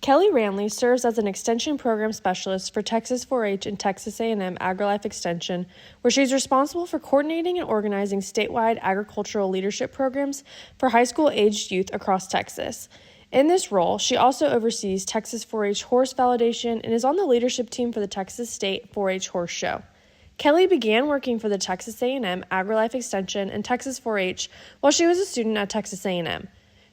Kelley Ranly serves as an Extension Program Specialist for Texas 4-H and Texas A&M AgriLife Extension, where she's responsible for coordinating and organizing statewide agricultural leadership programs for high school-aged youth across Texas. In this role, she also oversees Texas 4-H horse validation and is on the leadership team for the Texas State 4-H Horse Show. Kelley began working for the Texas A&M AgriLife Extension and Texas 4-H while she was a student at Texas A&M.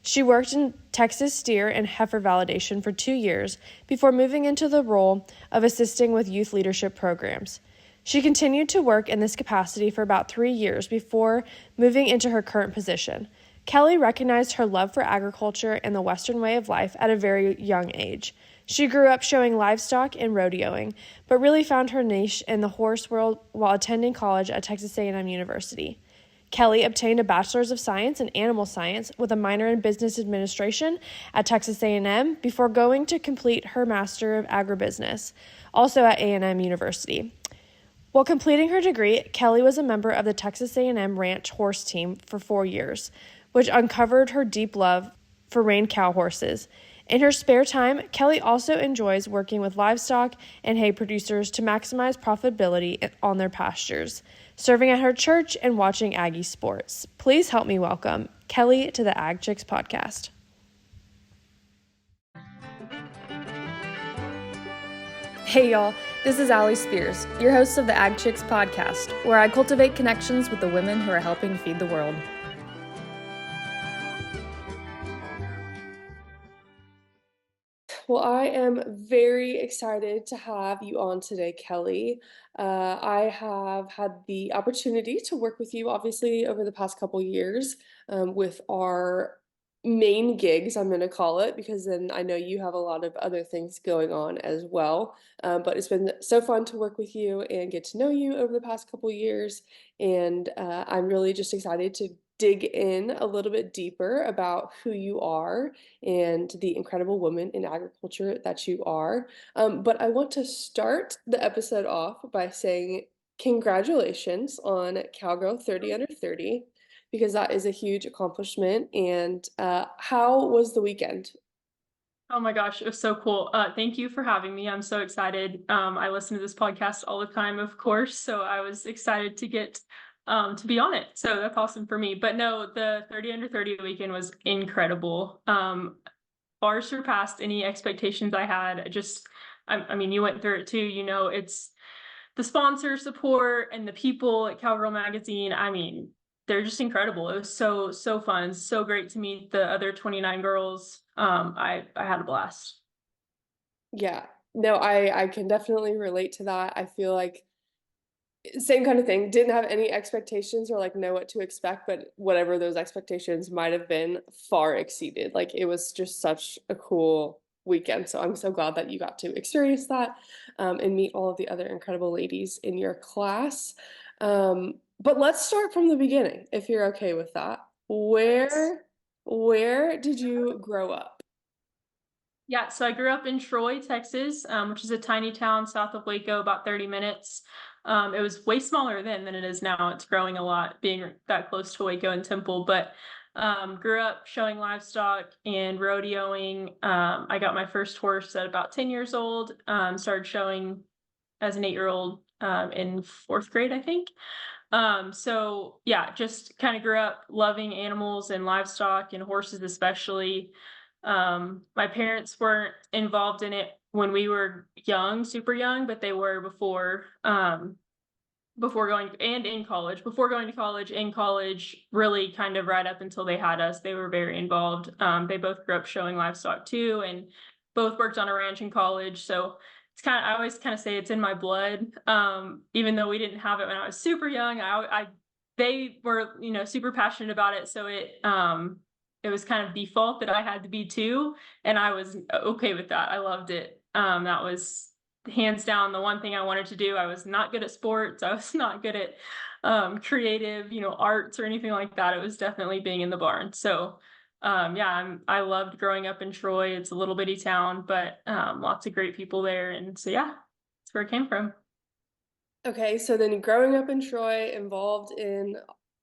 She worked in Texas steer and heifer validation for 2 years before moving into the role of assisting with youth leadership programs. She continued to work in this capacity for about 3 years before moving into her current position. Kelley recognized her love for agriculture and the Western way of life at a very young age. She grew up showing livestock and rodeoing, but really found her niche in the horse world while attending college at Texas A&M University. Kelley obtained a Bachelor's of Science in Animal Science with a minor in Business Administration at Texas A&M before going to complete her Master of Agribusiness, also at A&M University. While completing her degree, Kelley was a member of the Texas A&M Ranch horse team for 4 years, which uncovered her deep love for reined cow horses. In her spare time, Kelley also enjoys working with livestock and hay producers to maximize profitability on their pastures, serving at her church and watching Aggie sports. Please help me welcome Kelley to the Ag Chicks podcast. Hey y'all, this is Allie Spears, your host of the Ag Chicks podcast, where I cultivate connections with the women who are helping feed the world. Well, I am very excited to have you on today, Kelley. I have had the opportunity to work with you, obviously, over the past couple years with our main gigs, I'm going to call it, because then I know you have a lot of other things going on as well. But it's been so fun to work with you and get to know you over the past couple years. And I'm really just excited to dig in a little bit deeper about who you are and the incredible woman in agriculture that you are. But I want to start the episode off by saying congratulations on Cowgirl 30 Under 30, because that is a huge accomplishment. And how was the weekend? Oh my gosh, it was so cool. Thank you for having me. I'm so excited. I listen to this podcast all the time, of course, so I was excited to get to be on it. So that's awesome for me. But no, the 30 Under 30 weekend was incredible. Far surpassed any expectations I had. I mean, you went through it too. You know, it's the sponsor support and the people at Cowgirl Magazine. I mean, they're just incredible. It was so fun. So great to meet the other 29 girls. I had a blast. Yeah, no, I can definitely relate to that. I feel like same kind of thing. Didn't have any expectations or like know what to expect, but whatever those expectations might have been far exceeded. Like it was just such a cool weekend. So I'm so glad that you got to experience that and meet all of the other incredible ladies in your class. But let's start from the beginning, if you're okay with that. Where did you grow up? Yeah, so I grew up in Troy, Texas, which is a tiny town south of Waco, about 30 minutes. It was way smaller then than it is now. It's growing a lot, being that close to Waco and Temple. But grew up showing livestock and rodeoing. I got my first horse at about 10 years old. Started showing as an 8-year-old in 4th grade, I think. So yeah, just kind of grew up loving animals and livestock and horses especially. My parents weren't involved in it when we were young, super young, but they were before going and in college. Before going to college, in college, really kind of right up until they had us, they were very involved. They both grew up showing livestock too, and both worked on a ranch in college. So I always kind of say it's in my blood. Even though we didn't have it when I was super young, they were, super passionate about it. So it was kind of default that I had to be too, and I was okay with that. I loved it. That was hands down the one thing I wanted to do. I was not good at sports. I was not good at creative, arts or anything like that. It was definitely being in the barn. So yeah, I loved growing up in Troy. It's a little bitty town, but lots of great people there. And so yeah, that's where it came from. Okay, so then growing up in Troy, involved in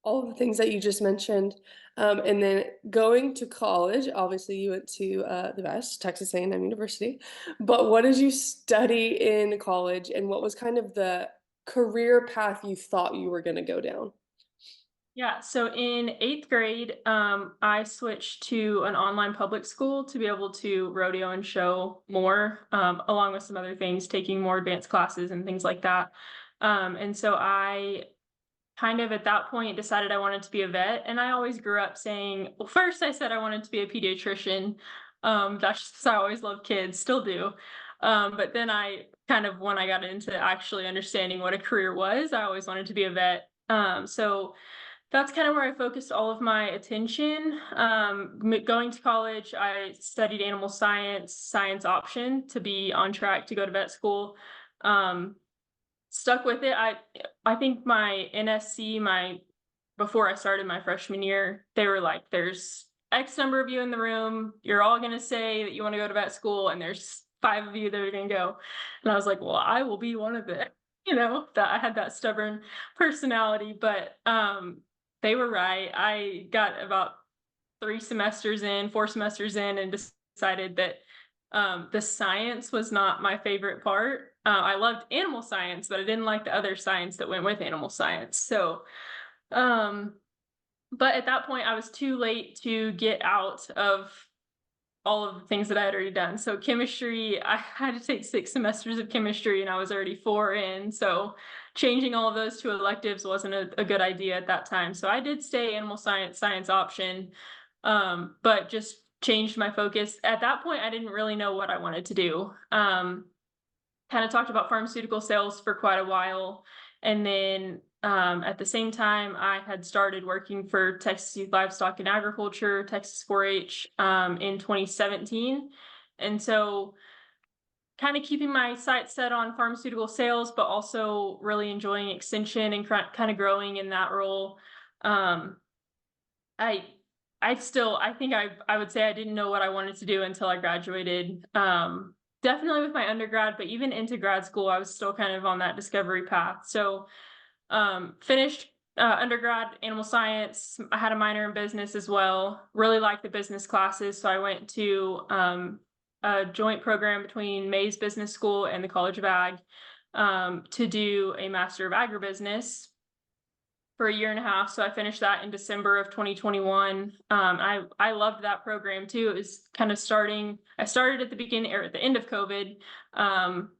all the things that you just mentioned. And then going to college, obviously you went to the best, Texas A&M University. But what did you study in college, and what was kind of the career path you thought you were going to go down? Yeah, so in eighth grade, I switched to an online public school to be able to rodeo and show more, along with some other things, taking more advanced classes and things like that. And so I kind of at that point decided I wanted to be a vet. And I always grew up saying, well, first I said I wanted to be a pediatrician. That's just 'cause I always loved kids, still do. But then I kind of, when I got into actually understanding what a career was, I always wanted to be a vet. So that's kind of where I focused all of my attention. Going to college, I studied animal science, science option to be on track to go to vet school. Um, Stuck with it. I think my NSC, my before I started my freshman year, they were like, "There's X number of you in the room. You're all gonna say that you want to go to vet school, and there's 5 of you that are gonna go." And I was like, "Well, I will be one of them." That I had that stubborn personality, but they were right. I got about 4 semesters in, and decided that the science was not my favorite part. I loved animal science, but I didn't like the other science that went with animal science. So, um, but at that point, I was too late to get out of all of the things that I had already done. So chemistry, I had to take 6 semesters of chemistry and I was already 4 in. So changing all of those to electives wasn't a good idea at that time. So I did stay animal science, science option, but just changed my focus. At that point, I didn't really know what I wanted to do. Kind of talked about pharmaceutical sales for quite a while. And then at the same time, I had started working for Texas Youth Livestock and Agriculture, Texas 4-H, in 2017. And so kind of keeping my sights set on pharmaceutical sales, but also really enjoying extension and kind of growing in that role. Um, I I think I would say I didn't know what I wanted to do until I graduated. Definitely with my undergrad, but even into grad school, I was still kind of on that discovery path. So finished undergrad animal science. I had a minor in business as well. Really liked the business classes, so I went to a joint program between Mays Business School and the College of Ag, to do a Master of Agribusiness for a year and a half. So I finished that in December of 2021. I loved that program too. It was kind of starting. I started at the beginning or at the end of COVID,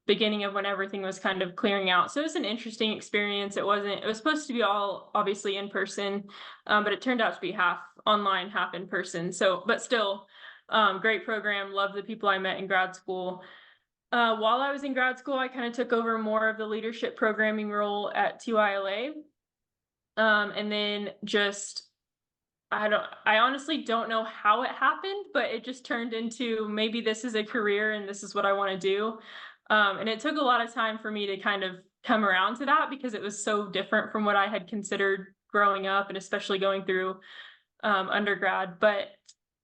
beginning of when everything was kind of clearing out. So it was an interesting experience. It wasn't. It was supposed to be all obviously in person, but it turned out to be half online, half in person. So, but still, great program. Loved the people I met in grad school. While I was in grad school, I kind of took over more of the leadership programming role at TYLA. And then just I honestly don't know how it happened, but it just turned into maybe this is a career and this is what I want to do. And it took a lot of time for me to kind of come around to that because it was so different from what I had considered growing up and especially going through undergrad. But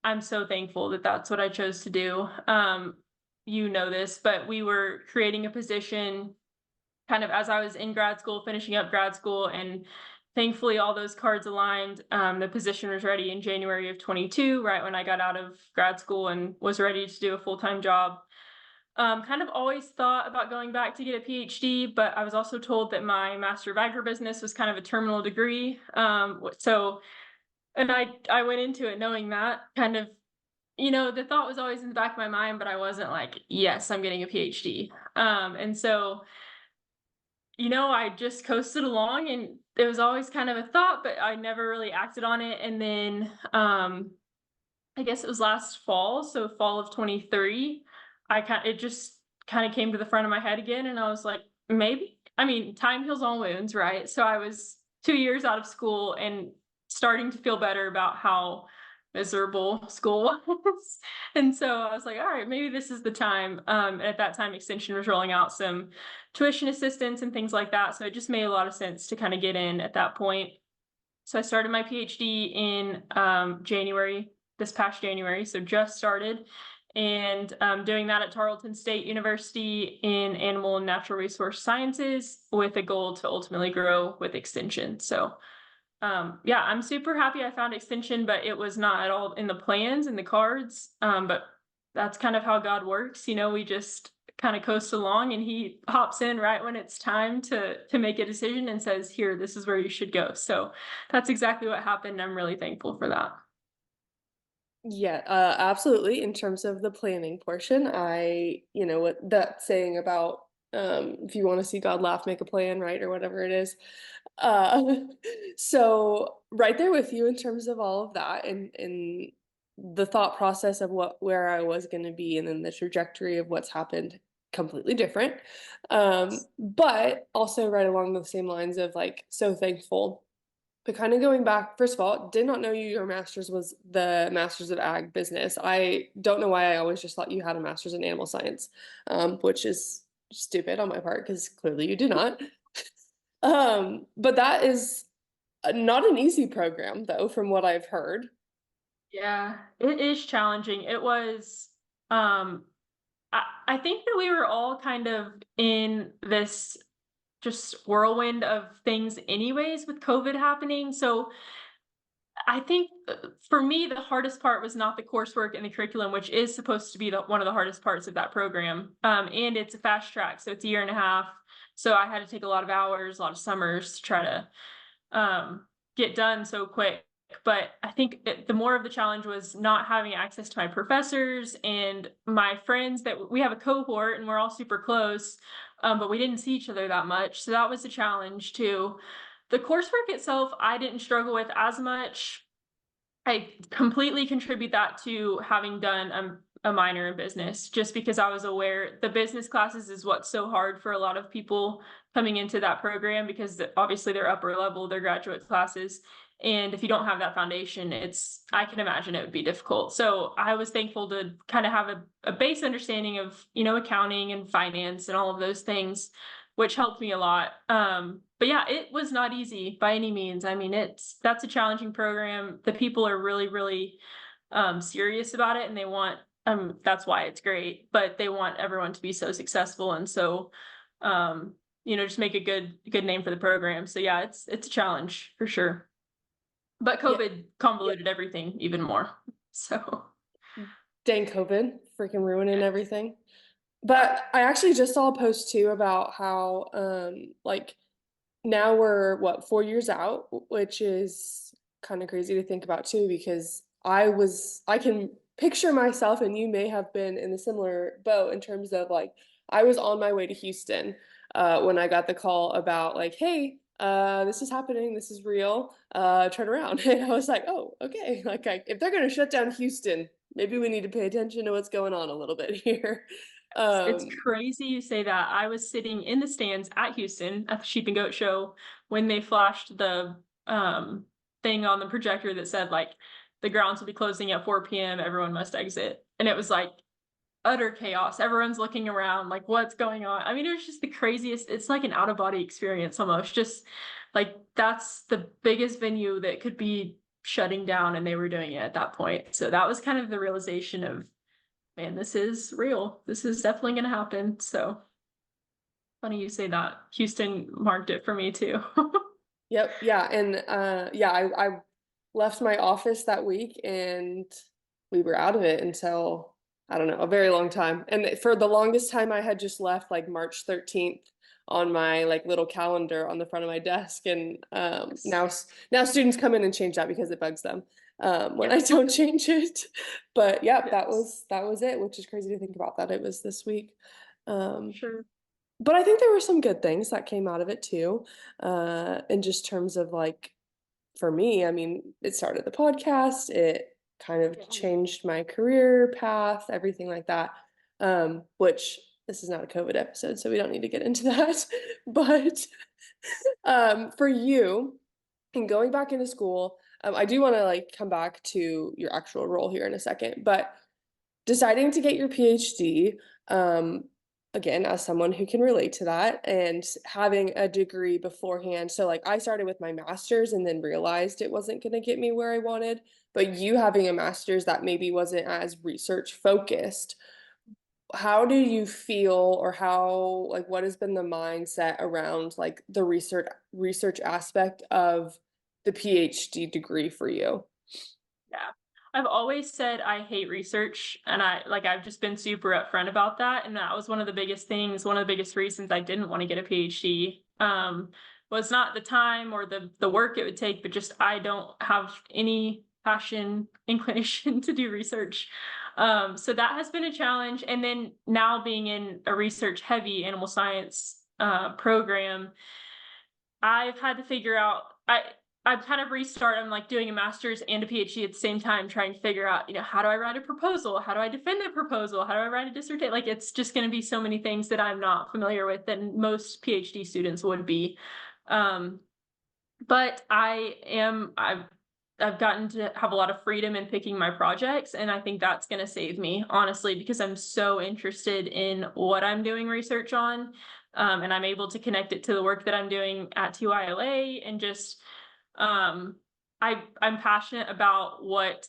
I'm so thankful that that's what I chose to do. This, but we were creating a position kind of as I was in grad school, finishing up grad school, and thankfully all those cards aligned. The position was ready in January of 22, right when I got out of grad school and was ready to do a full-time job. Kind of always thought about going back to get a PhD, but I was also told that my Master of Agribusiness was kind of a terminal degree. And I went into it knowing that kind of, the thought was always in the back of my mind, but I wasn't like, yes, I'm getting a PhD. And so I just coasted along and it was always kind of a thought, but I never really acted on it. And then I guess it was last fall, so fall of 23, it just kind of came to the front of my head again and I was like, maybe. I mean, time heals all wounds, right? So I was 2 years out of school and starting to feel better about how miserable school was. And so I was like, all right, maybe this is the time. And at that time, Extension was rolling out some tuition assistance and things like that. So it just made a lot of sense to kind of get in at that point. So I started my PhD in January, this past January. So just started, and doing that at Tarleton State University in animal and natural resource sciences with a goal to ultimately grow with Extension. So yeah, I'm super happy I found extension, but it was not at all in the plans and the cards. But that's kind of how God works. We just kind of coast along and he hops in right when it's time to make a decision and says, here, this is where you should go. So that's exactly what happened. I'm really thankful for that. Yeah, absolutely. In terms of the planning portion, what that saying about if you want to see God laugh, make a plan, right? Or whatever it is. Uh, so right there with you in terms of all of that and the thought process of where I was going to be and then the trajectory of what's happened completely different. But also right along the same lines of like so thankful. But kind of going back, first of all, did not know your master's was the Masters of Ag Business. I don't know why I always just thought you had a master's in animal science, which is stupid on my part because clearly you do not. But that is not an easy program, though, from what I've heard. Yeah, it is challenging. It was, I think that we were all kind of in this just whirlwind of things anyways with COVID happening. So I think for me, the hardest part was not the coursework and the curriculum, which is supposed to be one of the hardest parts of that program. And it's a fast track, so it's a year and a half. So I had to take a lot of hours, a lot of summers to try to get done so quick. But I think the more of the challenge was not having access to my professors and my friends. That we have a cohort and we're all super close, but we didn't see each other that much. So that was a challenge too. The coursework itself, I didn't struggle with as much. I completely contribute that to having done a minor in business, just because I was aware the business classes is what's so hard for a lot of people coming into that program, because obviously they're upper level, they're graduate classes. And if you don't have that foundation, I can imagine it would be difficult. So I was thankful to kind of have a base understanding of, accounting and finance and all of those things, which helped me a lot. But yeah, it was not easy by any means. I mean, that's a challenging program. The people are really, really serious about it, and they want that's why it's great. But they want everyone to be so successful, and so just make a good name for the program. So yeah, it's a challenge for sure. But Yeah, COVID convoluted everything even more. So dang COVID, freaking ruining everything. But I actually just saw a post too about how like now we're what 4 years out, which is kind of crazy to think about too, because I can picture myself, and you may have been in a similar boat in terms of like I was on my way to Houston when I got the call about like, hey, this is happening, this is real, turn around. And I was like, oh, okay, like if they're gonna shut down Houston, maybe we need to pay attention to what's going on a little bit here. it's Um, crazy you say that. I was sitting in the stands at Houston at the Sheep and Goat Show when they flashed the thing on the projector that said like the grounds will be closing at 4 p.m. Everyone must exit. And it was like utter chaos. Everyone's looking around like what's going on. I mean, it was just the craziest. It's like an out of body experience almost. Just like that's the biggest venue that could be shutting down, and they were doing it at that point. So that was kind of the realization of, man, this is real. This is definitely going to happen. So funny you say that. Houston marked it for me too. Yep, yeah, and yeah, I left my office that week and we were out of it until I don't know, a very long time. And for the longest time I had just left like March 13th on my like little calendar on the front of my desk, and now students come in and change that because it bugs them when I Yes. don't change it. But yeah, Yes. that was it, which is crazy to think about that it was this week. Um Sure. but I think there were some good things that came out of it too. In just terms of like, for me, I mean, it started the podcast, it kind of Yeah. changed my career path, everything like that. Which this is not a COVID episode, so we don't need to get into that. But for you, and going back into school, I do want to like come back to your actual role here in a second, but deciding to get your PhD, um, again, as someone who can relate to that, and having a degree beforehand. So, like, I started with my master's and then realized it wasn't going to get me where I wanted. But you having a master's that maybe wasn't as research focused, how do you feel, or how, like, what has been the mindset around like the research aspect of the PhD degree for you? Yeah. I've always said I hate research, and I've just been super upfront about that, and that was one of the biggest things, one of the biggest reasons I didn't want to get a PhD. Was not the time or the work it would take, but just I don't have any passion, inclination to do research. So that has been a challenge. And then now being in a research heavy animal science program, I've had to figure out I've kind of restart. I'm like doing a master's and a PhD at the same time, trying to figure out, how do I write a proposal? How do I defend a proposal? How do I write a dissertation? Like, it's just going to be so many things that I'm not familiar with than most PhD students would be. But I've gotten to have a lot of freedom in picking my projects, and I think that's going to save me, honestly, because I'm so interested in what I'm doing research on. And I'm able to connect it to the work that I'm doing at TYLA, and just I'm passionate about what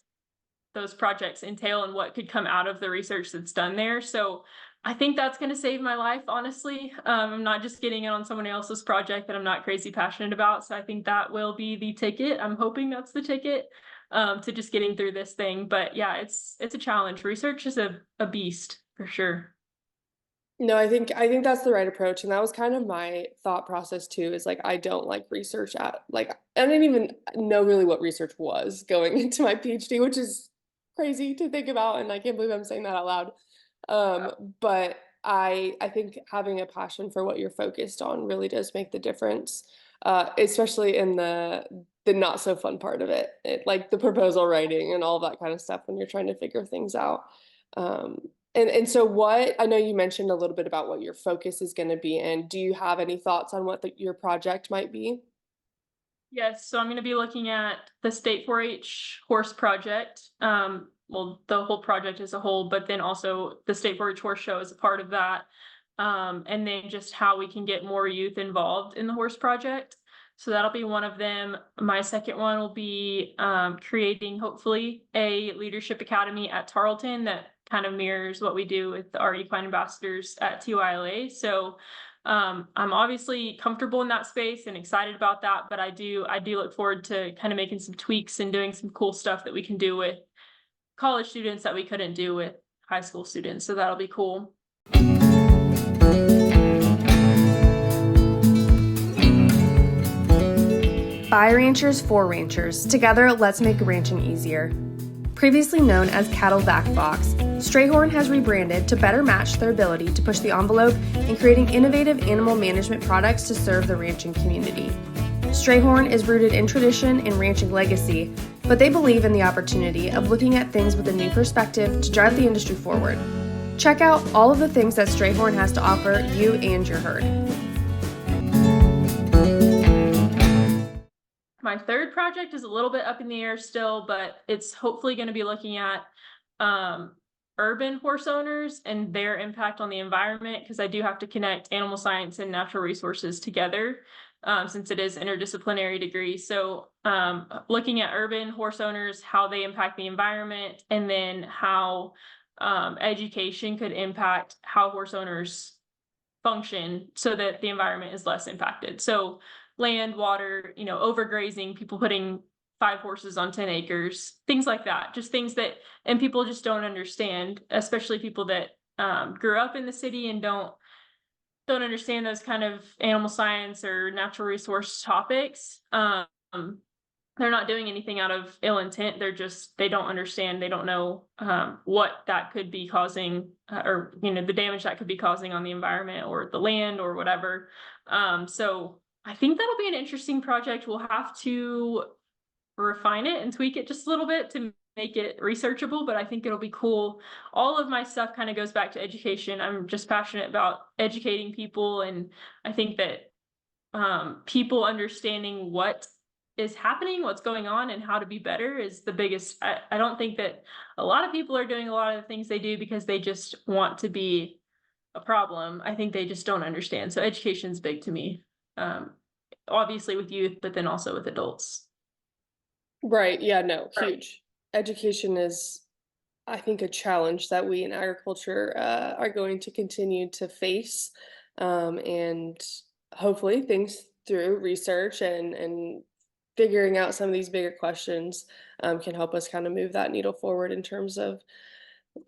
those projects entail and what could come out of the research that's done there. So I think that's going to save my life, honestly. I'm not just getting it on someone else's project that I'm not crazy passionate about. So I think that will be the ticket. I'm hoping that's the ticket to just getting through this thing. But yeah, it's a challenge. Research is a beast for sure. No, I think that's the right approach, and that was kind of my thought process too, is like I don't like research at like I didn't even know really what research was going into my PhD, which is crazy to think about, and I can't believe I'm saying that out loud. But I think having a passion for what you're focused on really does make the difference, especially in the not so fun part of it, like the proposal writing and all that kind of stuff when you're trying to figure things out. Um, and so what I know you mentioned a little bit about what your focus is going to be in. Do you have any thoughts on what your project might be? Yes, so I'm going to be looking at the State 4-H horse project. Well, the whole project as a whole, but then also the State 4-H horse show is a part of that. And then just how we can get more youth involved in the horse project. So that'll be one of them. My second one will be creating, hopefully, a leadership academy at Tarleton that kind of mirrors what we do with our equine ambassadors at TYLA. So I'm obviously comfortable in that space and excited about that, but I do look forward to kind of making some tweaks and doing some cool stuff that we can do with college students that we couldn't do with high school students. So that'll be cool. By ranchers for ranchers. Together, let's make ranching easier. Previously known as Cattle Vac Fox, Strayhorn has rebranded to better match their ability to push the envelope in creating innovative animal management products to serve the ranching community. Strayhorn is rooted in tradition and ranching legacy, but they believe in the opportunity of looking at things with a new perspective to drive the industry forward. Check out all of the things that Strayhorn has to offer you and your herd. My third project is a little bit up in the air still, but it's hopefully going to be looking at urban horse owners and their impact on the environment, because I do have to connect animal science and natural resources together since it is interdisciplinary degree. So looking at urban horse owners, how they impact the environment, and then how education could impact how horse owners function so that the environment is less impacted. So land, water, overgrazing, people putting 5 horses on 10 acres, things like that, just things that, and people just don't understand, especially people that grew up in the city and don't understand those kind of animal science or natural resource topics. They're not doing anything out of ill intent. They don't understand. They don't know what that could be causing or, the damage that could be causing on the environment or the land or whatever. So I think that'll be an interesting project. We'll have to refine it and tweak it just a little bit to make it researchable, but I think it'll be cool. All of my stuff kind of goes back to education. I'm just passionate about educating people, and I think that people understanding what is happening, what's going on, and how to be better is the biggest. I don't think that a lot of people are doing a lot of the things they do because they just want to be a problem. I think they just don't understand. So education's big to me. Obviously with youth, but then also with adults. Right. Yeah, no, huge. Education is, I think, a challenge that we in agriculture are going to continue to face. And hopefully things through research and figuring out some of these bigger questions can help us kind of move that needle forward in terms of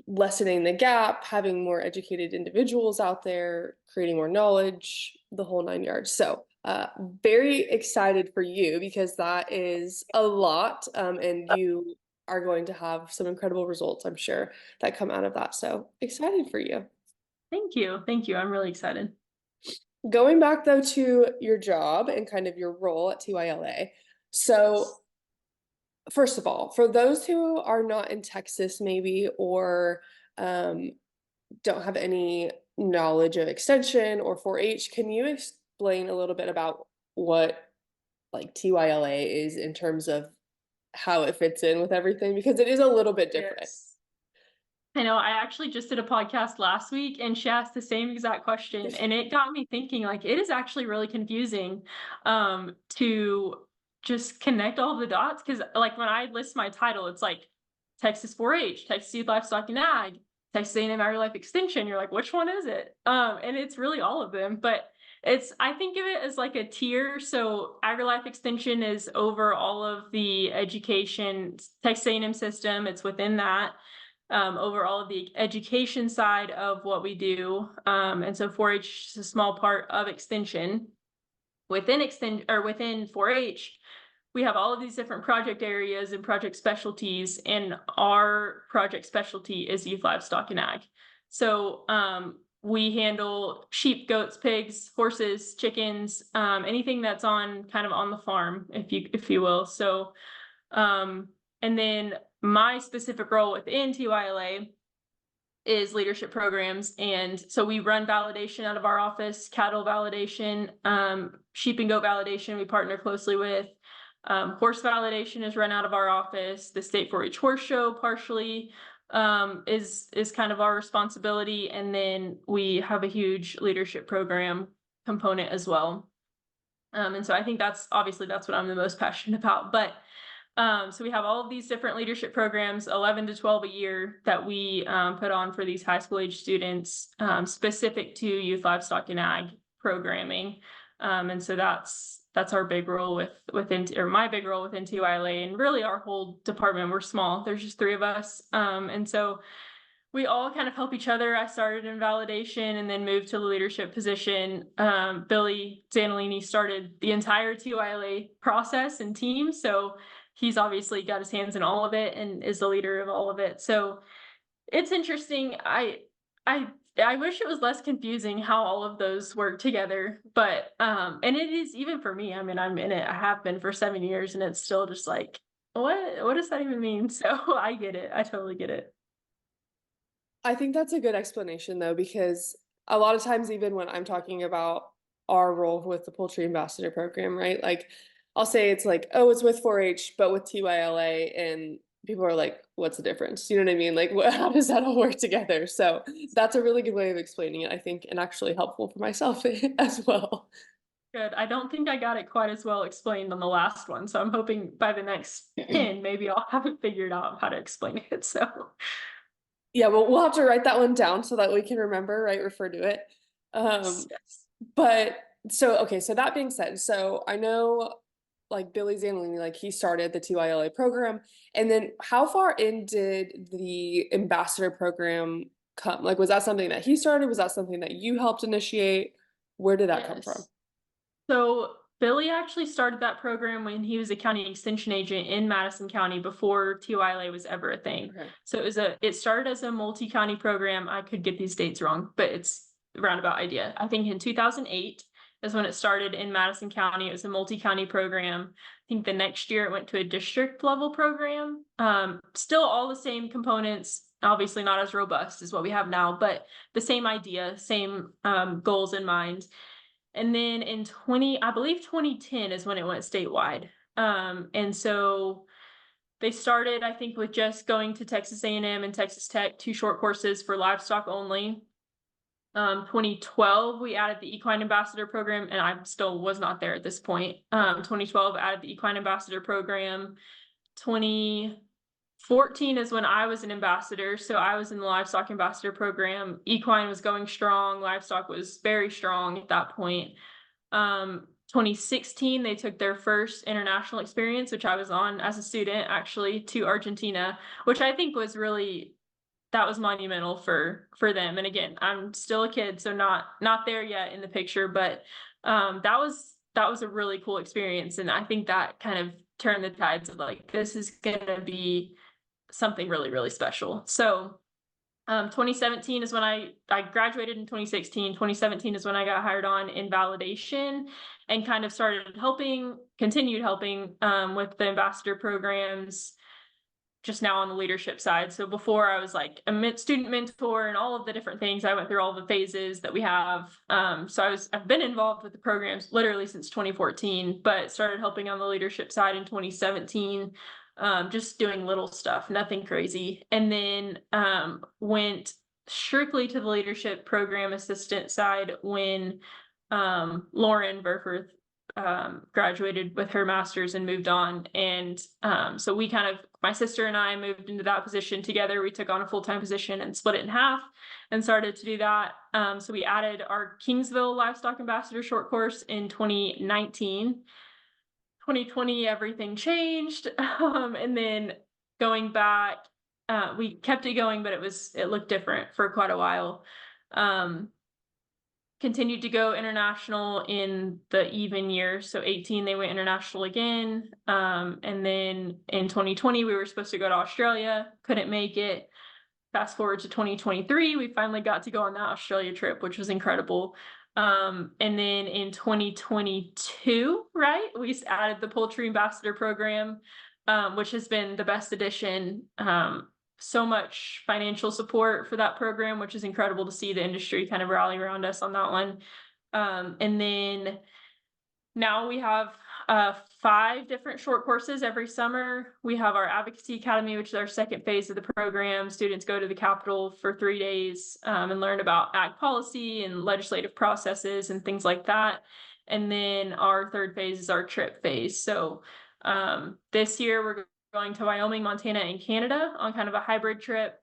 lessening the gap, having more educated individuals out there, creating more knowledge, the whole 9 yards. So very excited for you because that is a lot, and you are going to have some incredible results, I'm sure, that come out of that. So excited for you. Thank you. Thank you. I'm really excited. Going back though to your job and kind of your role at TYLA. So first of all, for those who are not in Texas maybe, or don't have any knowledge of extension or 4-H, can you explain a little bit about what like TYLA is in terms of how it fits in with everything? Because it is a little bit different. Yes. I know, I actually just did a podcast last week and she asked the same exact question and it got me thinking, like, it is actually really confusing to just connect all the dots, because like when I list my title, it's like Texas 4-H, Texas Youth Livestock and Ag, Texas A&M AgriLife Extension. You're like, which one is it? And it's really all of them, but I think of it as like a tier. So AgriLife Extension is over all of the education, Texas A&M system. It's within that. Over all of the education side of what we do. And so 4-H is a small part of extension. Within 4-H, we have all of these different project areas and project specialties, and our project specialty is youth livestock and ag. So we handle sheep, goats, pigs, horses, chickens, anything that's on the farm, if you will. So and then my specific role within TYLA is leadership programs. And so we run validation out of our office, cattle validation, sheep and goat validation we partner closely with. Horse validation is run out of our office. The State 4-H Horse Show partially is kind of our responsibility. And then we have a huge leadership program component as well. And so I think that's what I'm the most passionate about. But so we have all of these different leadership programs, 11 to 12 a year, that we put on for these high school age students, specific to youth livestock and ag programming. And so that's our big role my big role within TYLA, and really our whole department. We're small. There's just 3 of us. And so we all kind of help each other. I started in validation and then moved to the leadership position. Billy Zanolini started the entire TYLA process and team. So he's obviously got his hands in all of it and is the leader of all of it. So it's interesting. I wish it was less confusing how all of those work together, but and it is, even for me. I mean, I'm in it. I have been for 7 years, and it's still just like, what does that even mean? So I get it. I totally get it. I think that's a good explanation though, because a lot of times, even when I'm talking about our role with the Poultry Ambassador Program, right? Like I'll say it's like, oh, it's with 4-H, but with TYLA, and people are like, what's the difference? You know what I mean? Like, how does that all work together? So that's a really good way of explaining it, I think, and actually helpful for myself as well. Good. I don't think I got it quite as well explained on the last one, so I'm hoping by the next 10, maybe I'll have it figured out how to explain it. So yeah, well, we'll have to write that one down so that we can remember, right? Refer to it. yes. But so, okay, so that being said, so I know like Billy Zanolini, like he started the TYLA program, and then how far in did the ambassador program come? Like, was that something that he started? Was that something that you helped initiate? Where did that come from? So Billy actually started that program when he was a county extension agent in Madison County before TYLA was ever a thing. Okay. So it started as a multi-county program. I could get these dates wrong, but it's a roundabout idea. I think in 2008 is when it started in Madison County. It was a multi-county program. I think the next year it went to a district level program. Still all the same components, obviously not as robust as what we have now, but the same idea, same goals in mind. And then in 2010 is when it went statewide. And so they started, I think, with just going to Texas A&M and Texas Tech, 2 short courses for livestock only. 2012, we added the Equine Ambassador Program, and I still was not there at this point. 2012 added the Equine Ambassador Program. 2014 is when I was an ambassador, so I was in the Livestock Ambassador Program. Equine was going strong, livestock was very strong at that point. 2016, they took their first international experience, which I was on as a student, actually, to Argentina, which I think was really, that was monumental for them. And again, I'm still a kid, so not there yet in the picture, but that was a really cool experience. And I think that kind of turned the tides of like, this is gonna be something really, really special. So 2017 is when I graduated in 2016. 2017 is when I got hired on in validation and kind of continued helping with the ambassador programs, just now on the leadership side. So before I was like a student mentor and all of the different things. I went through all the phases that we have. So I've been involved with the programs literally since 2014, but started helping on the leadership side in 2017. Just doing little stuff, nothing crazy. And then went strictly to the leadership program assistant side when Lauren Burforth graduated with her master's and moved on. And so we my sister and I moved into that position together. We took on a full-time position and split it in half and started to do that. So we added our Kingsville Livestock Ambassador short course in 2019. 2020, everything changed. And then going back, we kept it going, but it looked different for quite a while. Continued to go international in the even year. So 18, they went international again. And then in 2020, we were supposed to go to Australia, couldn't make it. Fast forward to 2023, we finally got to go on that Australia trip, which was incredible. And then in 2022, right, we added the Poultry Ambassador Program, which has been the best addition. So much financial support for that program, which is incredible to see the industry kind of rally around us on that one. And then now we have 5 different short courses every summer. We have our Advocacy Academy, which is our second phase of the program. Students go to the Capitol for 3 days and learn about ag policy and legislative processes and things like that. And then our third phase is our trip phase. So this year we're going to Wyoming, Montana, and Canada on kind of a hybrid trip,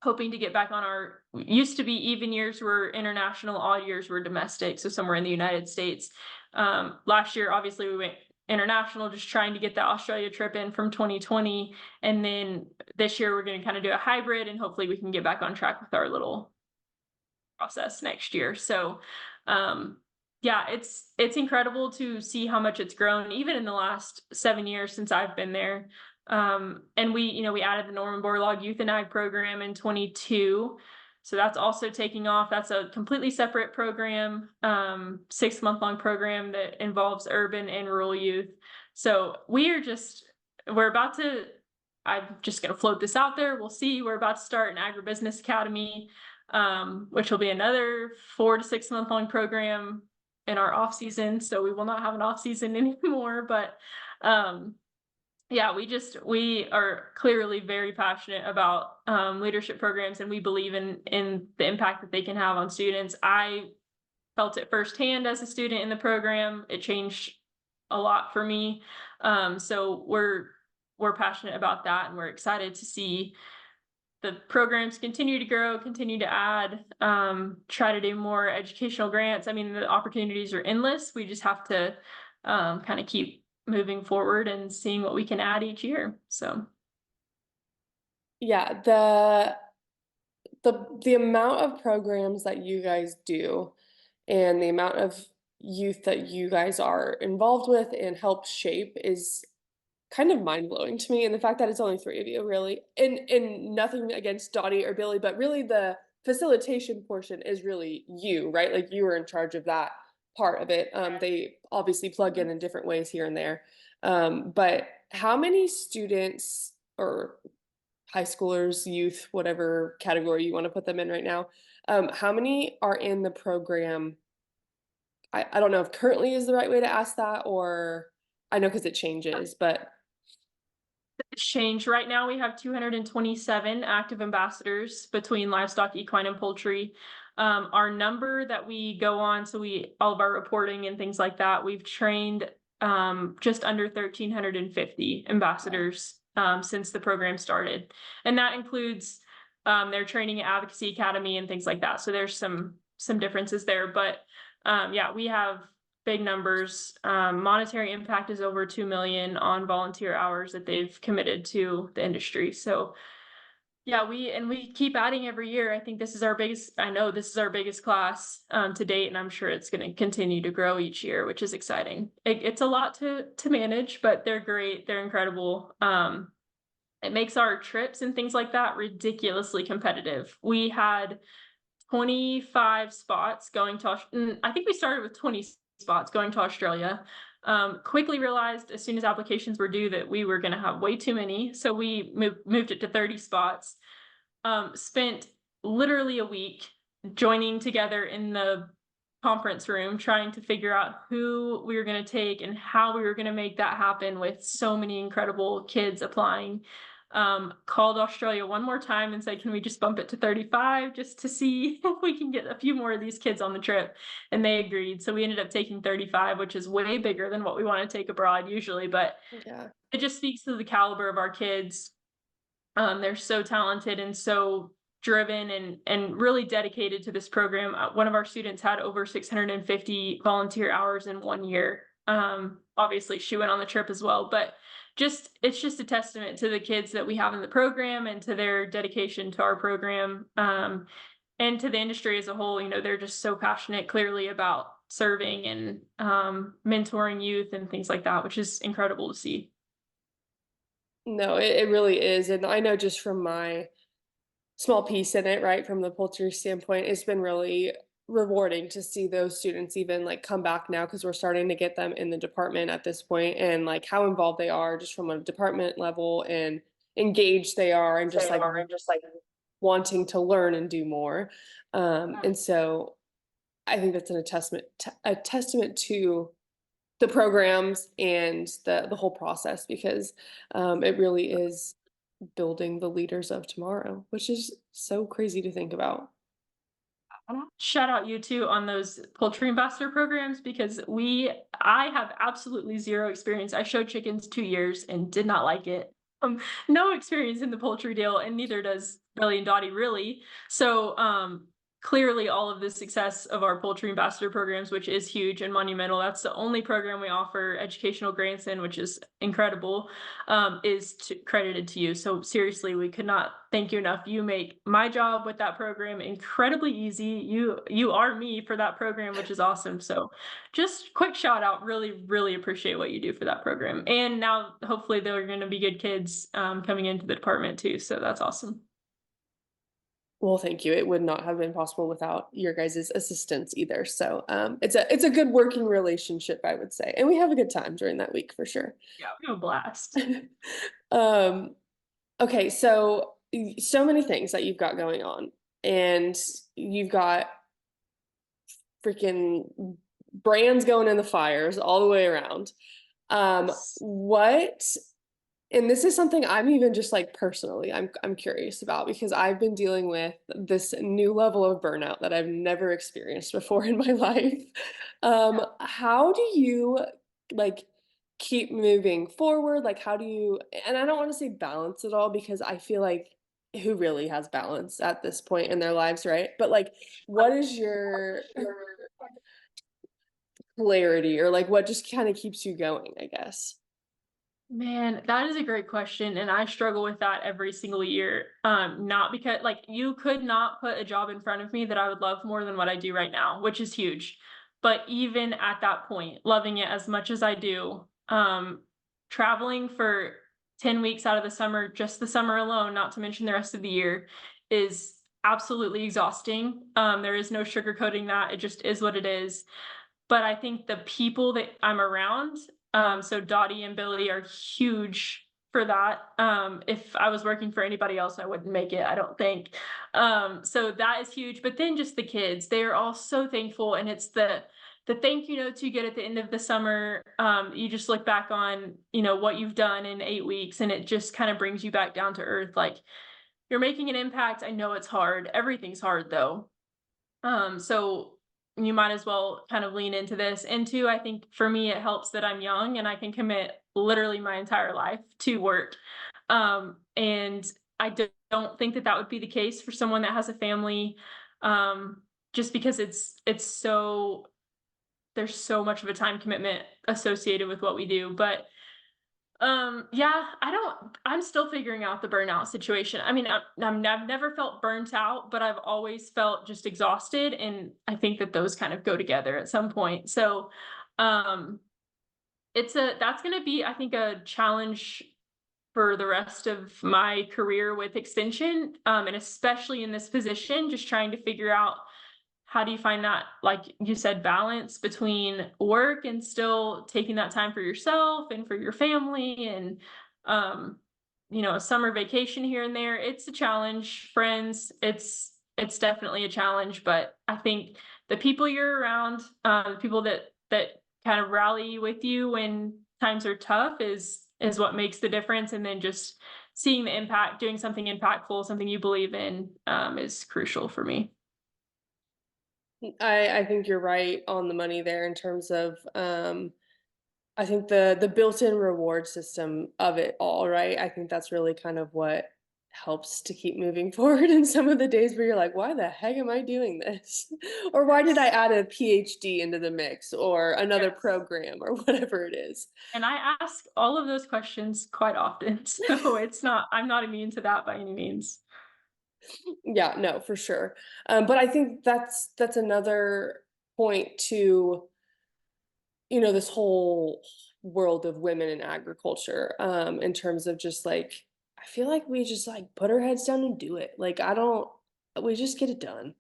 hoping to get back on our, used to be even years were international, odd years were domestic, so somewhere in the United States. Last year, obviously, we went international, just trying to get the Australia trip in from 2020. And then this year, we're going to kind of do a hybrid, and hopefully we can get back on track with our little process next year. So, yeah, it's incredible to see how much it's grown, even in the last 7 years since I've been there. And we added the Norman Borlaug Youth and Ag program in 22. So that's also taking off. That's a completely separate program, 6-month-long program that involves urban and rural youth. So I'm just going to float this out there. We'll see. We're about to start an agribusiness academy, which will be another 4 to 6 month long program in our off season. So we will not have an off season anymore, but, yeah, we are clearly very passionate about leadership programs, and we believe in the impact that they can have on students. I felt it firsthand as a student in the program. It changed a lot for me. So we're passionate about that, and we're excited to see the programs continue to grow, continue to add, try to do more educational grants. I mean, the opportunities are endless. We just have to kind of keep moving forward and seeing what we can add each year. So Yeah, the amount of programs that you guys do and the amount of youth that you guys are involved with and help shape is kind of mind-blowing to me. And the fact that it's only 3 of you, really, and nothing against Dottie or Billy, but really the facilitation portion is really you, right? Like, you were in charge of that part of it. They obviously plug in different ways here and there. But how many students or high schoolers, youth, whatever category you want to put them in right now, how many are in the program? I don't know if currently is the right way to ask that, or I know because it changes, but change. Right now we have 227 active ambassadors between livestock, equine, and poultry. Our number that we go on, so all of our reporting and things like that, we've trained just under 1,350 ambassadors since the program started. And that includes their training at Advocacy Academy and things like that. So there's some differences there, but yeah, we have big numbers. Monetary impact is over 2 million on volunteer hours that they've committed to the industry. So yeah, we keep adding every year. I think this is our biggest, I know this is our biggest class to date, and I'm sure it's going to continue to grow each year, which is exciting. It's a lot to manage, but they're great. They're incredible. It makes our trips and things like that ridiculously competitive. We had 25 spots going to, I think we started with 20 spots going to Australia. Quickly realized as soon as applications were due that we were going to have way too many. So we moved it to 30 spots. Spent literally a week joining together in the conference room, trying to figure out who we were going to take and how we were going to make that happen with so many incredible kids applying. Called Australia one more time and said, can we just bump it to 35 just to see if we can get a few more of these kids on the trip? And they agreed. So we ended up taking 35, which is way bigger than what we want to take abroad usually, but Yeah. it just speaks to the caliber of our kids. They're so talented and so driven and really dedicated to this program. One of our students had over 650 volunteer hours in 1 year. Obviously she went on the trip as well, but it's just a testament to the kids that we have in the program and to their dedication to our program, and to the industry as a whole. You know, they're just so passionate clearly about serving and mentoring youth and things like that, which is incredible to see. No, it really is. And I know just from my small piece in it, right, from the poultry standpoint, it's been really rewarding to see those students even like come back now because we're starting to get them in the department at this point, and like how involved they are just from a department level and engaged they are and just like wanting to learn and do more. And so I think that's a testament to the programs and the whole process, because it really is building the leaders of tomorrow, which is so crazy to think about. Shout out you too on those poultry ambassador programs, because I have absolutely zero experience. I showed chickens 2 years and did not like it. No experience in the poultry deal, and neither does Billy and Dottie really. So clearly all of the success of our poultry ambassador programs, which is huge and monumental, that's the only program we offer educational grants in, which is incredible, credited to you. So seriously, we could not thank you enough. You make my job with that program incredibly easy. You are me for that program, which is awesome. So just quick shout out. Really, really appreciate what you do for that program. And now hopefully they're going to be good kids coming into the department too. So that's awesome. Well, thank you. It would not have been possible without your guys' assistance either. So it's a good working relationship, I would say. And we have a good time during that week for sure. Yeah, we have a blast. Okay, so many things that you've got going on, and you've got freaking brands going in the fires all the way around. What, and this is something I'm even just like personally, I'm curious about, because I've been dealing with this new level of burnout that I've never experienced before in my life. How do you like keep moving forward? Like, how do you, and I don't want to say balance it all, because I feel like who really has balance at this point in their lives, right? But like, what is your clarity, or like what just kind of keeps you going, I guess? Man, that is a great question, and I struggle with that every single year. Not because like you could not put a job in front of me that I would love more than what I do right now, which is huge. But even at that point, loving it as much as I do, traveling for 10 weeks out of the summer, just the summer alone, not to mention the rest of the year, is absolutely exhausting. There is no sugarcoating that. It just is what it is. But I think the people that I'm around, so Dottie and Billy are huge for that. If I was working for anybody else, I wouldn't make it, I don't think. So that is huge. But then just the kids, they are all so thankful. And it's the thank you notes you get at the end of the summer. You just look back on, you know, what you've done in 8 weeks, and it just kind of brings you back down to earth. Like, you're making an impact. I know it's hard. Everything's hard though. So you might as well kind of lean into this. And two, I think for me, it helps that I'm young and I can commit literally my entire life to work. And I don't think that would be the case for someone that has a family, just because it's so, there's so much of a time commitment associated with what we do. But yeah, I'm still figuring out the burnout situation. I mean, I've never felt burnt out, but I've always felt just exhausted. And I think that those kind of go together at some point. So, um, that's going to be, I think, a challenge for the rest of my career with extension. And especially in this position, just trying to figure out how do you find that, like you said, balance between work and still taking that time for yourself and for your family and, um, a summer vacation here and there. It's a challenge. Friends, it's definitely a challenge, but I think the people you're around, the people that kind of rally with you when times are tough is what makes the difference. And then just seeing the impact, doing something impactful, something you believe in, is crucial for me. I think you're right on the money there in terms of I think the built-in reward system of it all, right? I think that's really kind of what helps to keep moving forward in some of the days where you're like, why the heck am I doing this? Or why did I Yes. add a PhD into the mix or another Yes. program or whatever it is? And I ask all of those questions quite often. So I'm not immune to that by any means. Yeah, no, for sure. But I think that's another point to, this whole world of women in agriculture, in terms of just like, I feel like we just like put our heads down and do it. Like, we just get it done.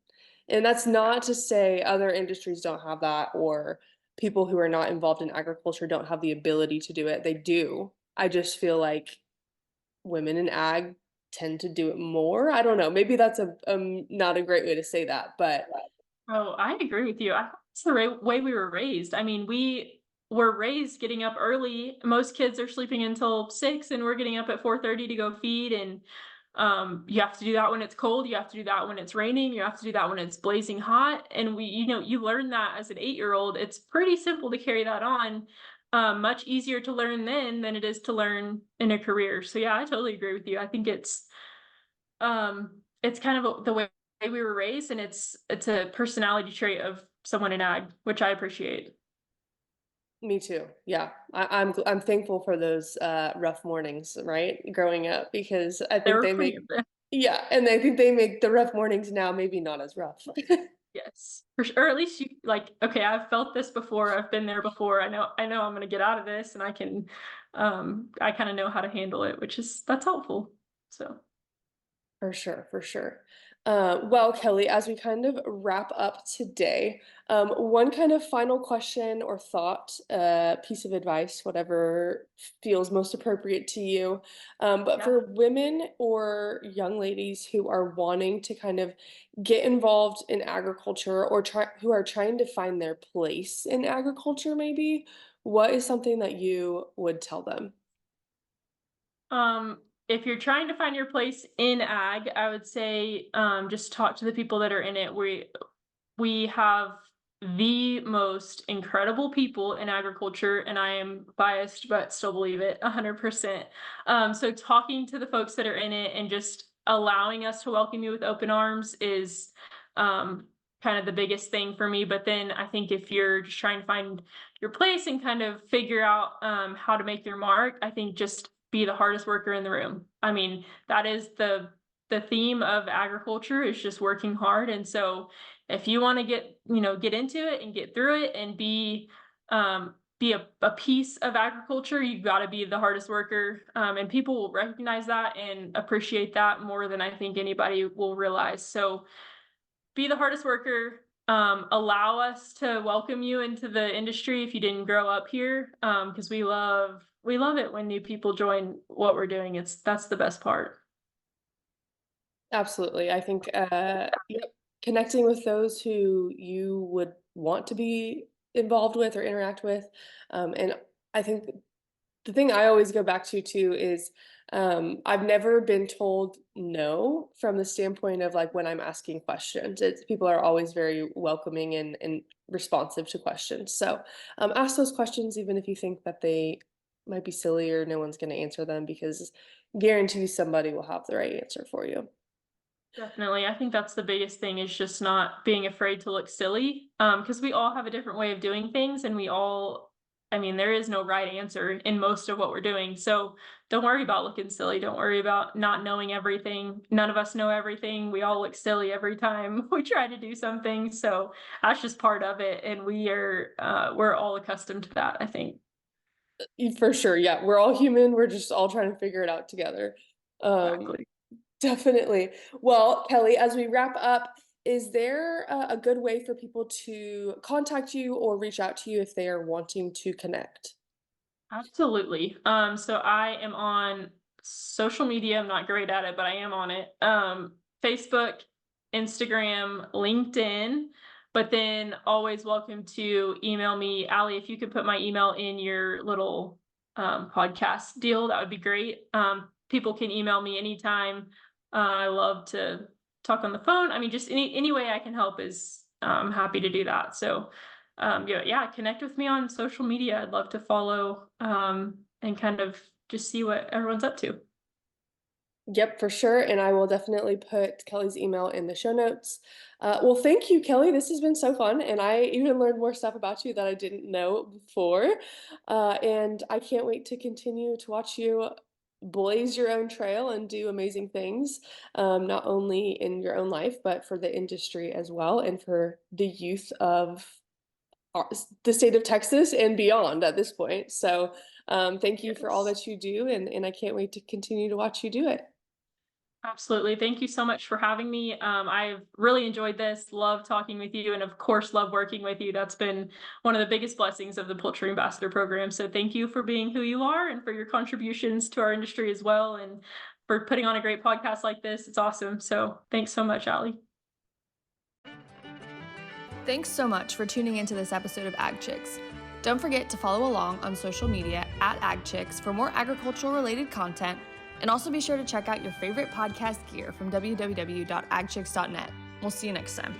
And that's Yeah. not to say other industries don't have that or people who are not involved in agriculture don't have the ability to do it. They do. I just feel like women in ag tend to do it more. I don't know. Maybe that's a not a great way to say that, but Oh, I agree with you. I think it's the way we were raised. I mean, we were raised getting up early. Most kids are sleeping until 6 and we're getting up at 4:30 to go feed. And you have to do that when it's cold. You have to do that when it's raining. You have to do that when it's blazing hot. And you learn that as an 8-year-old. It's pretty simple to carry that on. Much easier to learn then than it is to learn in a career. So yeah, I totally agree with you. I think it's kind of the way we were raised, and it's a personality trait of someone in ag, which I appreciate. me too. Yeah. I'm thankful for those rough mornings, right? Growing up because I There think were they plenty make of them. yeah, and I think they make the rough mornings now maybe not as rough. Yes, for sure. Or at least you like, okay, I've felt this before. I've been there before. I know I'm gonna get out of this, and I kind of know how to handle it, that's helpful. So For sure, for sure. Well, Kelly, as we kind of wrap up today, one kind of final question or thought, piece of advice, whatever feels most appropriate to you. But yeah. for women or young ladies who are wanting to kind of get involved in agriculture or who are trying to find their place in agriculture, maybe, what is something that you would tell them? If you're trying to find your place in ag, I would say just talk to the people that are in it. We have the most incredible people in agriculture, and I am biased, but still believe it 100%. So talking to the folks that are in it and just allowing us to welcome you with open arms is um, kind of the biggest thing for me. But then I think if you're just trying to find your place and kind of figure out how to make your mark, I think just be the hardest worker in the room. I mean, that is the theme of agriculture is just working hard. And so if you want to get into it and get through it and be a piece of agriculture, you've got to be the hardest worker. And people will recognize that and appreciate that more than I think anybody will realize. So be the hardest worker. Allow us to welcome you into the industry if you didn't grow up here, because we love it when new people join what we're doing. That's the best part. Absolutely. I think, yep, connecting with those who you would want to be involved with or interact with. And I think the thing I always go back to too is I've never been told no from the standpoint of like when I'm asking questions. People are always very welcoming and responsive to questions. So ask those questions even if you think that they might be silly or no one's going to answer them because guarantee somebody will have the right answer for you. Definitely. I think that's the biggest thing is just not being afraid to look silly. Because we all have a different way of doing things and I mean, there is no right answer in most of what we're doing. So don't worry about looking silly. Don't worry about not knowing everything. None of us know everything. We all look silly every time we try to do something. So that's just part of it. And we're all accustomed to that, I think. For sure. Yeah. We're all human. We're just all trying to figure it out together. Um, Exactly. Definitely. Well, Kelley, as we wrap up, is there a good way for people to contact you or reach out to you if they are wanting to connect? Absolutely. So I am on social media. I'm not great at it, but I am on it. Facebook, Instagram, LinkedIn, but then always welcome to email me. Allie, if you could put my email in your little podcast deal, that would be great. People can email me anytime. I love to talk on the phone. I mean, just any way I can help is I'm happy to do that. So yeah, connect with me on social media. I'd love to follow and kind of just see what everyone's up to. Yep, for sure. And I will definitely put Kelley's email in the show notes. Well, thank you, Kelley. This has been so fun. And I even learned more stuff about you that I didn't know before. And I can't wait to continue to watch you blaze your own trail and do amazing things, not only in your own life, but for the industry as well, and for the youth of the state of Texas and beyond at this point. So thank you for all Yes. that you do. And I can't wait to continue to watch you do it. Absolutely. Thank you so much for having me. I've really enjoyed this, love talking with you, and of course, love working with you. That's been one of the biggest blessings of the Poultry Ambassador Program. So thank you for being who you are and for your contributions to our industry as well, and for putting on a great podcast like this. It's awesome. So thanks so much, Allie. Thanks so much for tuning into this episode of Ag Chicks. Don't forget to follow along on social media at Ag Chicks for more agricultural related content, and also be sure to check out your favorite podcast gear from www.agchicks.net. We'll see you next time.